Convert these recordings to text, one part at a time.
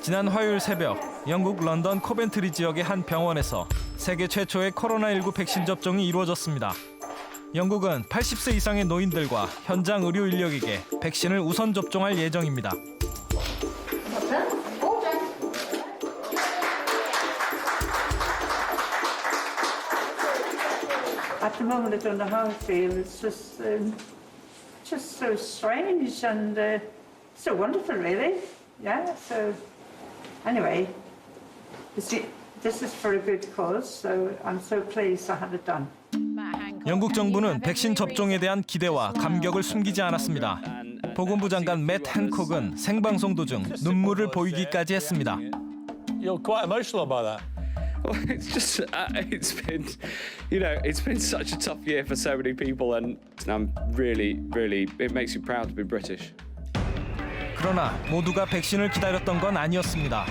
지난 화요일 새벽 영국 런던 코벤트리 지역의 한 병원에서 세계 최초의 코로나19 백신 접종이 이루어졌습니다. 영국은 80세 이상의 노인들과 현장 의료 인력에게 백신을 우선 접종할 예정입니다. At the moment, I don't know how I feel. It's just so strange and so wonderful, really. Yeah. So, anyway, this is for a good cause. So I'm so pleased to have it done. 영국 정부는 백신 접종에 대한 기대와 감격을 숨기지 않았습니다. 보건부 장관 맷 핸콕은 생방송 도중 눈물을 보이기까지 했습니다. You're quite emotional about that. Well, it's just, it's been, it's been such a tough year for so many people, and I'm really, it makes me proud to be British. 그러나 모두가 백신을 기다렸던 건 아니었습니다.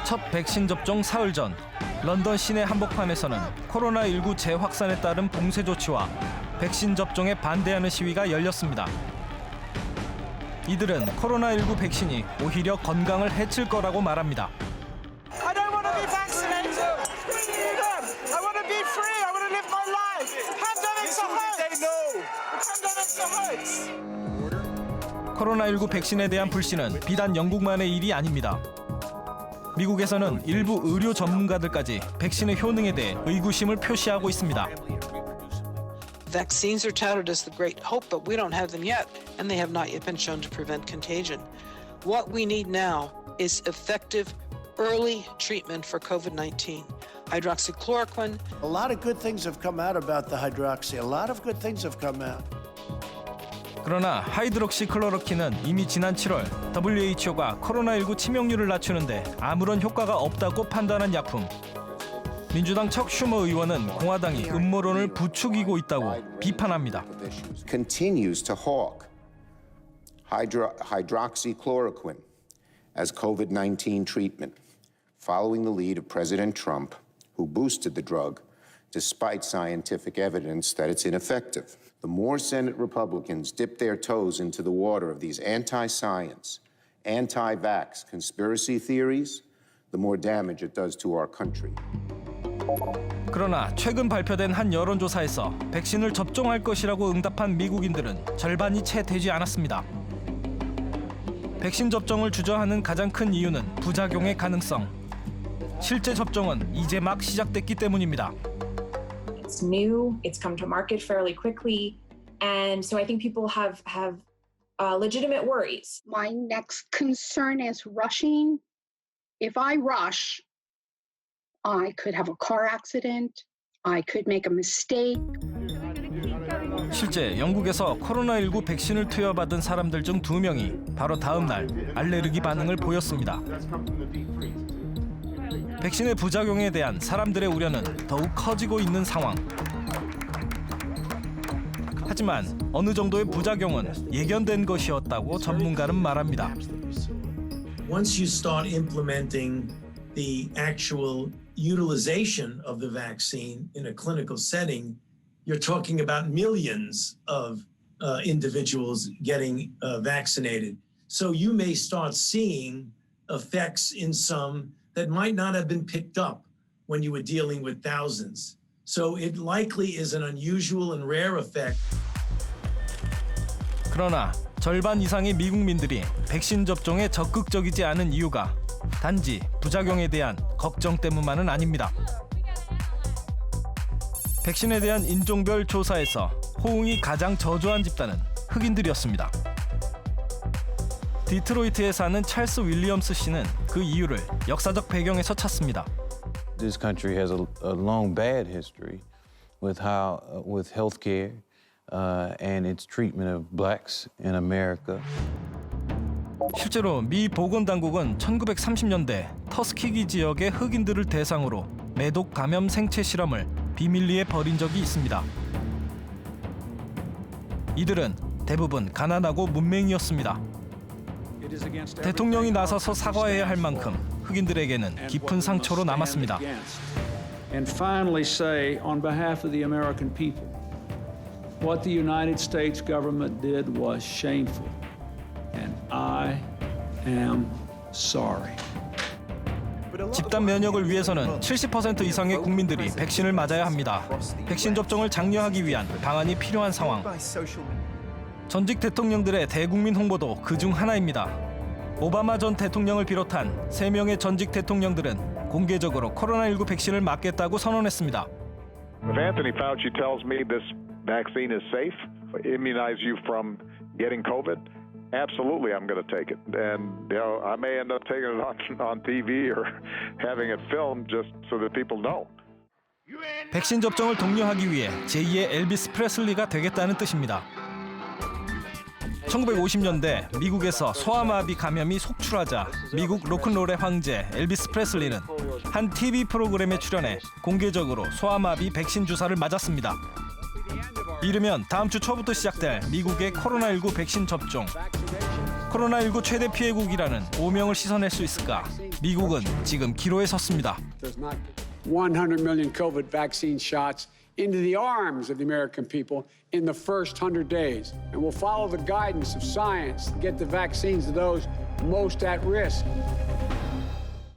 첫 백신 접종 사흘 전, 런던 시내 한복판에서는 코로나19 재확산에 따른 봉쇄 조치와 백신 접종에 반대하는 시위가 열렸습니다. 이들은 코로나19 백신이 오히려 건강을 해칠 거라고 말합니다. I don't want to be vaccinated. I want to be free. I want to live my life. Pandemics are hoax. Pandemics are hoax. 코로나19 백신에 대한 불신은 비단 영국만의 일이 아닙니다. 미국에서는 일부 의료 전문가들까지 백신의 효능에 대해 의구심을 표시하고 있습니다. Vaccines are touted as the great hope, but we don't have them yet, and they have not yet been shown to prevent contagion. What we need now is effective early treatment for COVID-19. Hydroxychloroquine. A lot of good things have come out about the hydroxy. A lot of good things have come out. 그러나 하이드록시클로로킨은 이미 지난 7월 WHO가 코로나19 치명률을 낮추는데 아무런 효과가 없다고 판단한 약품. 민주당 척 슈머 의원은 공화당이 음모론을 부추기고 있다고 비판합니다. Continues to hawk hydroxychloroquine as COVID-19 treatment, following the lead of President Trump, who boosted the drug despite scientific evidence that it's ineffective. The more Senate Republicans dip their toes into the water of these anti-science, anti-vax conspiracy theories, the more damage it does to our country. 그러나 최근 발표된 한 여론조사에서 백신을 접종할 것이라고 응답한 미국인들은 절반이 채 되지 않았습니다. 백신 접종을 주저하는 가장 큰 이유는 부작용의 가능성. 실제 접종은 이제 막 시작됐기 때문입니다. It's new. It's come to market fairly quickly, and so I think people have legitimate worries. My next concern is rushing. If I rush, I could have a car accident. I could make a mistake. 실제 영국에서 코로나19 백신을 투여받은 사람들 중 2명이 바로 다음 날 알레르기 반응을 보였습니다. 백신의 부작용에 대한 사람들의 우려는 더욱 커지고 있는 상황. 하지만 어느 정도의 부작용은 예견된 것이었다고 전문가는 말합니다. Once you start implementing the actual utilization of the vaccine in a clinical setting, you're talking about millions of individuals getting vaccinated. So you may start seeing effects in some that might not have been picked up when you were dealing with thousands. So it likely is an unusual and rare effect. 그러나 절반 이상의 미국민들이 백신 접종에 적극적이지 않은 이유가 단지 부작용에 대한 걱정 때문만은 아닙니다. 백신에 대한 인종별 조사에서 호응이 가장 저조한 집단은 흑인들이었습니다. 디트로이트에 사는 찰스 윌리엄스 씨는 그 이유를 역사적 배경에서 찾습니다. This country has a long bad history with healthcare and its treatment of blacks in America. 실제로 미 보건당국은 1930년대 터스키기 지역의 흑인들을 대상으로 매독 감염 생체 실험을 비밀리에 벌인 적이 있습니다. 이들은 대부분 가난하고 문맹이었습니다. 대통령이 나서서 사과해야 할 만큼 흑인들에게는 깊은 상처로 남았습니다. And finally say on behalf of the American people, what the United States government did was shameful, and I am sorry. 집단 면역을 위해서는 70% 이상의 국민들이 백신을 맞아야 합니다. 백신 접종을 장려하기 위한 방안이 필요한 상황. 전직 대통령들의 대국민 홍보도 그중 하나입니다. 오바마 전 대통령을 비롯한 3명의 전직 대통령들은 공개적으로 코로나19 백신을 맞겠다고 선언했습니다. If Anthony Fauci tells me this vaccine is safe, immunize you from getting COVID, absolutely I'm going to take it. And I may end up taking it on TV or having it filmed just so that people know. 백신 접종을 독려하기 위해 제2의 엘비스 프레슬리가 되겠다는 뜻입니다. 1950년대 미국에서 소아마비 감염이 속출하자 미국 로큰롤의 황제 엘비스 프레슬리는 한 TV 프로그램에 출연해 공개적으로 소아마비 백신 주사를 맞았습니다. 이르면 다음 주 초부터 시작될 미국의 코로나19 백신 접종. 코로나19 최대 피해국이라는 오명을 씻어낼 수 있을까? 미국은 지금 기로에 섰습니다. 100 million COVID vaccine shots into the arms of the American people in the first 100 days. And we'll follow the guidance of science to get the vaccines to those most at risk.